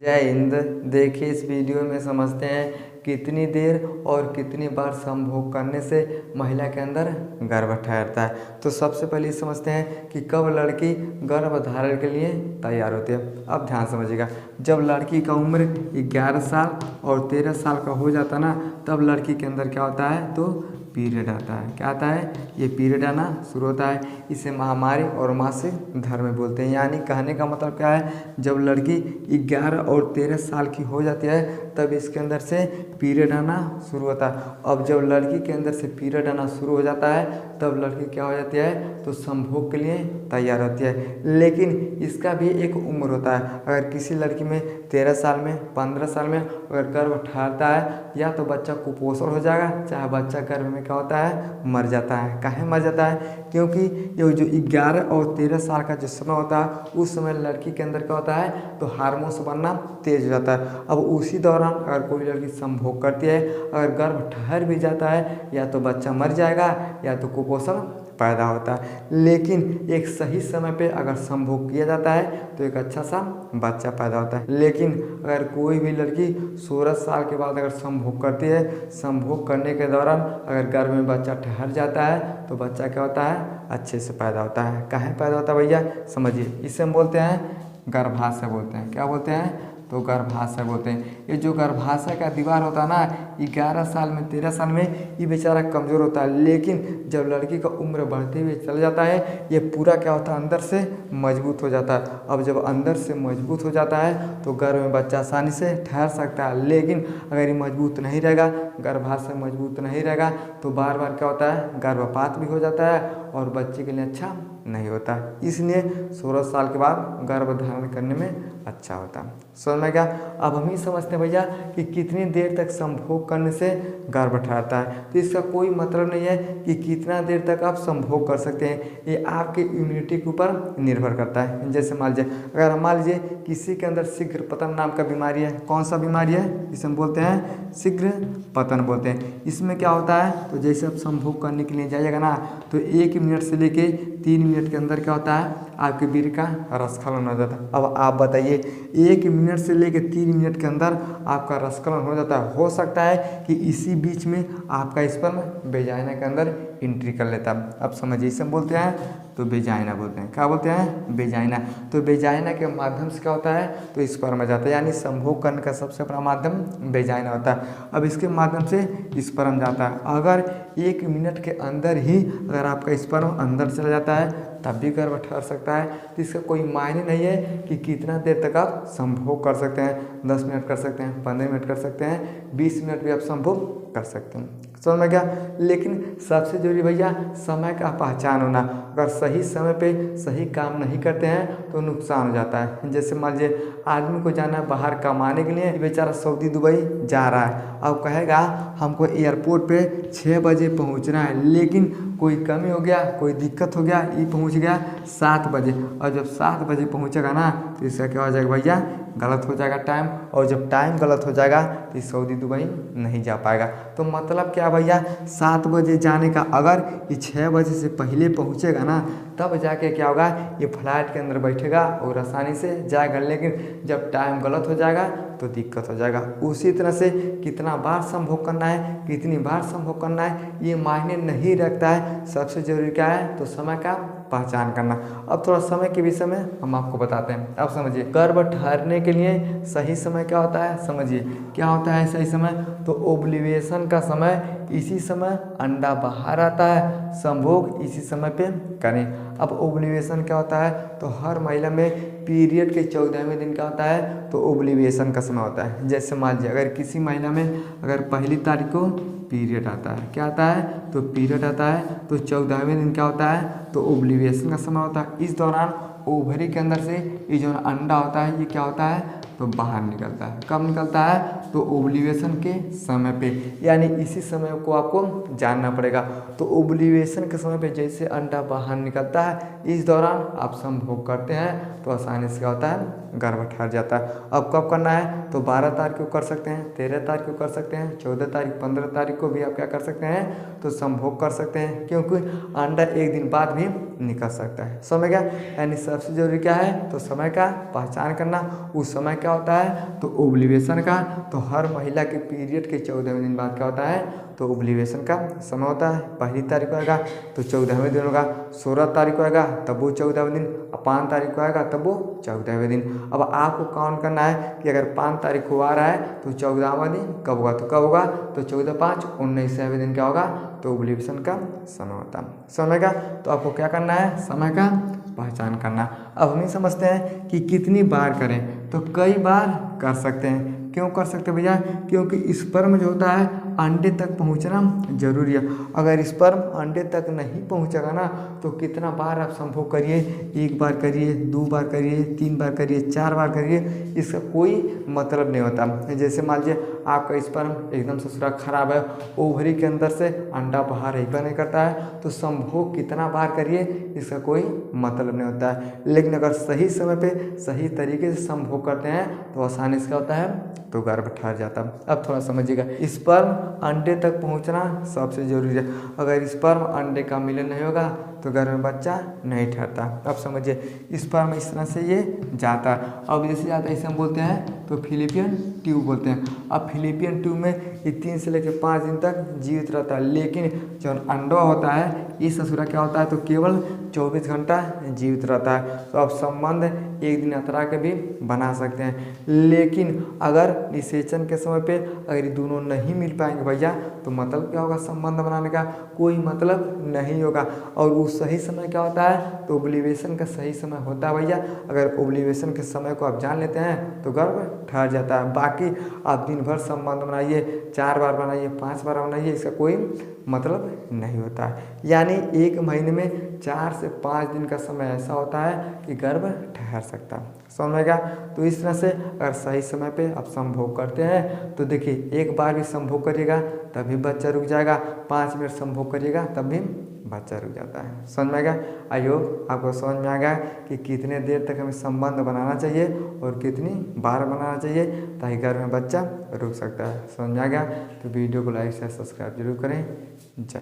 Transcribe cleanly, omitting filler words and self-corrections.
जय हिंद। देखिए इस वीडियो में समझते हैं कितनी देर और कितनी बार संभोग करने से महिला के अंदर गर्भ ठहरता है। तो सबसे पहले समझते हैं कि कब लड़की गर्भ धारण के लिए तैयार होती है। अब ध्यान समझिएगा, जब लड़की का उम्र 11 साल और 13 साल का हो जाता है ना, तब लड़की के अंदर क्या होता है, तो पीरियड आता है। क्या आता है, ये पीरियड आना शुरू होता है। इसे महामारी और मासिक धर्म बोलते हैं। यानी कहने का मतलब क्या है, जब लड़की 11 और 13 साल की हो जाती है तब इसके अंदर से पीरियड आना शुरू होता है। अब जब लड़की के अंदर से पीरियड आना शुरू हो जाता है तब लड़की क्या हो जाती है, तो संभोग के लिए तैयार होती है। लेकिन इसका भी एक उम्र होता है। अगर किसी लड़की में 13 साल में 15 साल में अगर गर्भ ठहरता है, या तो बच्चा कुपोषण हो जाएगा, चाहे बच्चा गर्भ में क्या होता है, मर जाता है। काहे मर जाता है, क्योंकि ये जो 11 और 13 साल का जो समय होता है उस समय लड़की के अंदर क्या होता है, तो हार्मोन्स बनना तेज हो जाता है। अब उसी दौरान अगर कोई लड़की संभोग करती है, अगर गर्भ ठहर भी जाता है, या तो बच्चा मर जाएगा या तो कुपोषण पैदा होता है। लेकिन एक सही समय पे अगर संभोग किया जाता है तो एक अच्छा सा बच्चा पैदा होता है। लेकिन अगर कोई भी लड़की 16 साल के बाद अगर संभोग करती है, संभोग करने के दौरान अगर गर्भ में बच्चा ठहर जाता है तो बच्चा क्या होता है, अच्छे से पैदा होता है। कहाँ पैदा होता है भैया, समझिए। इसे हम बोलते हैं गर्भाशय बोलते हैं। क्या बोलते हैं, तो गर्भाशय बोलते हैं। ये जो गर्भाशय का दीवार होता है ना, 11 साल में 13 साल में ये बेचारा कमज़ोर होता है। लेकिन जब लड़की का उम्र बढ़ते हुए चल जाता है, ये पूरा क्या होता है, अंदर से मजबूत हो जाता है। अब जब अंदर से मजबूत हो जाता है तो गर्भ में बच्चा आसानी से ठहर सकता है। लेकिन अगर ये मजबूत नहीं रहेगा, गर्भाशय मजबूत नहीं रहेगा, तो बार बार क्या होता है, गर्भपात भी हो जाता है और बच्चे के लिए अच्छा नहीं होता। इसलिए 16 साल के बाद गर्भ धारण करने में अच्छा होता है। समझ में गया। अब हम ही समझते हैं भैया कि कितनी देर तक संभोग करने से गर्भ ठहरता है। तो इसका कोई मतलब नहीं है कि कितना देर तक आप संभोग कर सकते हैं, ये आपके इम्यूनिटी के ऊपर निर्भर करता है। जैसे मान लीजिए, अगर मान लीजिए किसी के अंदर शीघ्र पतन नाम का बीमारी है। कौन सा बीमारी है, इसे हम बोलते हैं शीघ्र पतन बोलते हैं। इसमें क्या होता है, तो जैसे आप संभोग करने के लिए जाइएगा ना, तो 1 मिनट से लेके 3 मिनट के अंदर क्या होता है, आपके वीर्य का रसस्खलन हो जाता है। अब आप बताइए, 1 मिनट से लेके 3 मिनट के अंदर आपका रसस्खलन हो जाता है। हो सकता है कि इसी बीच में आपका स्पर्म वेजाइना के अंदर एंट्री कर लेता है। अब समझिए, इसे हम बोलते हैं तो वेजाइना बोलते हैं। क्या बोलते हैं, वेजाइना। तो वेजाइना के माध्यम से क्या होता है, तो स्पर्म जाता है। यानी संभोग करने का सबसे बड़ा माध्यम वेजाइना होता है। अब इसके माध्यम से स्पर्म जाता है। अगर 1 मिनट के अंदर ही अगर आपका स्पर्म अंदर चला जाता है तब भी गर्भ ठहर सकता है। तो इसका कोई मायने नहीं है कि कितना देर तक आप संभोग कर सकते हैं। 10 मिनट कर सकते हैं, 15 मिनट कर सकते हैं, 20 मिनट भी आप संभोग कर सकते हैं। समझ में गया। लेकिन सबसे जरूरी भैया समय का पहचान होना। अगर सही समय पे सही काम नहीं करते हैं तो नुकसान हो जाता है। जैसे मान लीजिए आदमी को जाना है बाहर कमाने के लिए, बेचारा सऊदी दुबई जा रहा है। अब कहेगा हमको एयरपोर्ट पे 6 बजे पहुंचना है, लेकिन कोई कमी हो गया, कोई दिक्कत हो गया, ये पहुंच गया 7 बजे। और जब 7 बजे पहुंचेगा ना, तो इसका क्या हो जाएगा भैया, गलत हो जाएगा टाइम। और जब टाइम गलत हो जाएगा तो सऊदी दुबई नहीं जा पाएगा। तो मतलब क्या भैया, 7 बजे जाने का अगर ये 6 बजे से पहले पहुंचेगा ना, तब जाके क्या होगा, ये फ्लाइट के अंदर बैठेगा और आसानी से जाएगा। लेकिन जब टाइम गलत हो जाएगा तो दिक्कत हो जाएगा। उसी तरह से कितना बार संभोग करना है, कितनी बार संभोग करना है, ये मायने नहीं रखता है। सबसे जरूरी क्या है, तो समय का पहचान करना। अब थोड़ा समय के विषय में हम आपको बताते हैं। अब समझिए, गर्भ ठहरने के लिए सही समय क्या होता है, समझिए क्या होता है सही समय, तो ओव्यूलेशन का समय, इसी समय अंडा बाहर आता है, संभोग इसी समय पे करें। अब ओव्यूलेशन क्या होता है, तो हर महिला में पीरियड के 14वें दिन क्या होता है, तो ओव्यूलेशन का समय होता है। जैसे मान लीजिए अगर किसी महिला में अगर 1 तारीख को पीरियड आता है, क्या आता है, तो पीरियड आता है, तो 14वें दिन क्या होता है, तो ओव्यूलेशन का समय होता है। इस दौरान ओवरी के अंदर से ये जो अंडा होता है ये क्या होता है, तो बाहर निकलता है। कब निकलता है, तो ओव्यूलेशन के समय पे। यानी इसी समय को आपको जानना पड़ेगा। तो ओव्यूलेशन के समय पे जैसे अंडा बाहर निकलता है, इस दौरान आप संभोग करते हैं तो आसानी से क्या होता है, गर्भ ठहर जाता है। अब कब करना है तो 12 तारीख को कर सकते हैं, 13 तारीख को कर सकते हैं, 14 तारीख 15 तारीख को भी आप क्या कर सकते हैं तो संभोग कर सकते हैं, क्योंकि अंडा एक दिन बाद भी निकल सकता है। समय क्या यानी सबसे जरूरी क्या है तो समय का पहचान करना। उस समय क्या होता है तो ओव्यूलेशन का, तो हर महिला के पीरियड के 14वें दिन बाद क्या होता है तो ओव्यूलेशन का समय होता है। पहली तारीख को आएगा तो 14वें दिन होगा, 16 तारीख को आएगा तब वो 14वें दिन, 5 तारीख को आएगा तब वो 14वें दिन। अब आपको काउंट करना है कि अगर 5 तारीख को आ रहा है तो 14वां दिन कब होगा तो कब होगा तो 14 5 19वें दिन क्या होगा तो ओव्यूलेशन का समय होता है। समय का तो आपको क्या करना है समय का पहचान करना। अब हम ही समझते हैं कि कितनी बार करें तो कई बार कर सकते हैं। क्यों कर सकते हैं भैया, क्योंकि स्पर्म जो होता है अंडे तक पहुंचना जरूरी है। अगर स्पर्म अंडे तक नहीं पहुंचेगा ना तो कितना बार आप संभोग करिए, 1 बार करिए, 2 बार करिए, 3 बार करिए, 4 बार करिए, इसका कोई मतलब नहीं होता। जैसे मान लीजिए आपका स्पर्म एकदम से पूरा खराब है, ओवरी के अंदर से अंडा बाहर ही नहीं करता है, तो संभोग कितना बार करिए इसका कोई मतलब नहीं होता है। लेकिन अगर सही समय पे सही तरीके से संभोग करते हैं तो आसानी से क्या होता है तो गर्भ ठहर जाता है। अब थोड़ा समझिएगा, स्पर्म अंडे तक पहुंचना सबसे जरूरी है। अगर स्पर्म अंडे का मिलन नहीं होगा तो गर्भ में बच्चा नहीं ठहरता। अब समझिए स्पर्म इस तरह से ये जाता है। अब जैसे जाता है इसे हम बोलते हैं तो फिलिपियन ट्यूब बोलते हैं। अब फिलिपियन ट्यूब में ये 3 से लेकर 5 दिन तक जीवित रहता है, लेकिन जो अंडा होता है ये ससुरा क्या होता है तो केवल 24 घंटा जीवित रहता है। तो अब संबंध एक दिन अतरा के भी बना सकते हैं, लेकिन अगर निषेचन के समय पे अगर ये दोनों नहीं मिल पाएंगे भैया तो मतलब क्या होगा संबंध बनाने का कोई मतलब नहीं होगा। और वो सही समय क्या होता है तो ओव्यूलेशन का सही समय होता है भैया। अगर ओव्यूलेशन के समय को आप जान लेते हैं तो गर्भ ठहर जाता है। बाकी आप दिन भर संबंध बनाइए, 4 बार बनाइए, 5 बार बनाइए, इसका कोई मतलब नहीं होता है। यानी 1 महीने में 4 से 5 दिन का समय ऐसा होता है कि गर्भ ठहर सकता है। समझ में गया। तो इस तरह से अगर सही समय पे आप संभोग करते हैं तो देखिए 1 बार भी संभोग करिएगा तभी बच्चा रुक जाएगा, 5 मिनट संभोग करिएगा तब भी बच्चा रुक जाता है। समझ में आ गया। आई होप आपको समझ में आ गया कि कितने देर तक हमें संबंध बनाना चाहिए और कितनी बार बनाना चाहिए ताकि घर में बच्चा रुक सकता है। समझ में आ गया। तो वीडियो को लाइक शेयर सब्सक्राइब जरूर करें। जय